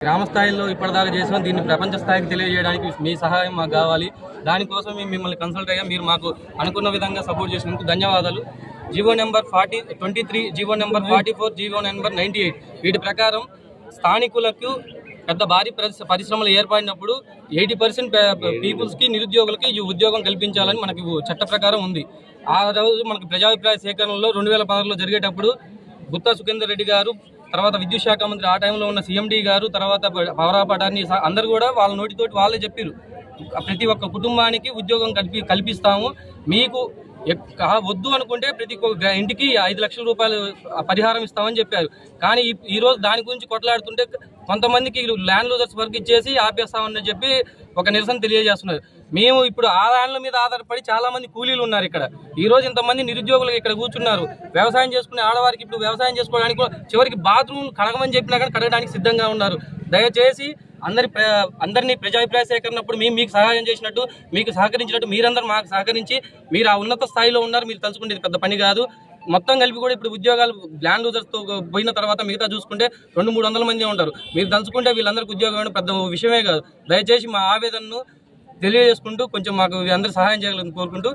గ్రామ స్థాయిలో ఇప్పటిదాకా చేసాం. దీన్ని ప్రపంచ స్థాయికి తెలియజేయడానికి మీ సహాయం మాకు కావాలి. దానికోసం మేము మిమ్మల్ని కన్సల్ట్ అయ్యాం. మీరు మాకు అనుకున్న విధంగా సపోర్ట్ చేసినందుకు ధన్యవాదాలు. GO number 23, GO number 44, GO number 98 వీటి ప్రకారం స్థానికులకు పెద్ద భారీ పరిశ్రమలు ఏర్పడినప్పుడు 80% పీపుల్స్కి, నిరుద్యోగులకి ఈ ఉద్యోగం కల్పించాలని మనకి చట్ట ప్రకారం ఉంది. ఆ రోజు మనకి ప్రజాభిప్రాయ సేకరణలో 2016లో జరిగేటప్పుడు గుత్తా సుఖేందర్ రెడ్డి గారు, తర్వాత విద్యుత్ శాఖ మంత్రి ఆ టైంలో ఉన్న సీఎండీ గారు, తర్వాత పవరాప అటార్నీ అందరూ కూడా వాళ్ళ నోటితోటి వాళ్ళే చెప్పారు, ప్రతి ఒక్క కుటుంబానికి ఉద్యోగం కల్పిస్తాము, మీకు వద్దు అనుకుంటే ప్రతి ఒక్క ఇంటికి 5 లక్షల రూపాయలు పరిహారం ఇస్తామని చెప్పారు. కానీ ఈరోజు దాని గురించి కొట్లాడుతుంటే కొంతమందికి ల్యాండ్ లూజర్స్ వర్క్ ఇచ్చేసి ఆపేస్తామని చెప్పి ఒక నిరసన తెలియజేస్తున్నారు. మేము ఇప్పుడు ఆ ల్యాండ్ల మీద ఆధారపడి చాలా మంది కూలీలు ఉన్నారు. ఇక్కడ ఈరోజు ఇంతమంది నిరుద్యోగులు ఇక్కడ కూర్చున్నారు. వ్యవసాయం చేసుకునే ఆడవారికి ఇప్పుడు వ్యవసాయం చేసుకోవడానికి చివరికి బాత్రూమ్ కడగమని చెప్పినా కానీ కడగడానికి సిద్ధంగా ఉన్నారు. దయచేసి అందరినీ ప్రజాభిప్రాయ సేకరణప్పుడు మేము మీకు సహాయం చేసినట్టు, మీకు సహకరించినట్టు మీరందరూ మాకు సహకరించి, మీరు ఆ ఉన్నత స్థాయిలో ఉన్నారు. మీరు తలుచుకుంటే పెద్ద పని కాదు. మొత్తం కలిపి కూడా ఇప్పుడు ఉద్యోగాలు ల్యాండ్ లూజర్స్తో పోయిన తర్వాత మిగతా చూసుకుంటే 200-300 మంది ఉంటారు. మీరు తలుచుకుంటే వీళ్ళందరికీ ఉద్యోగం పెద్ద విషయమే కాదు. దయచేసి మా ఆవేదనను తెలియజేసుకుంటూ కొంచెం మాకు అందరూ సహాయం చేయాలని కోరుకుంటూ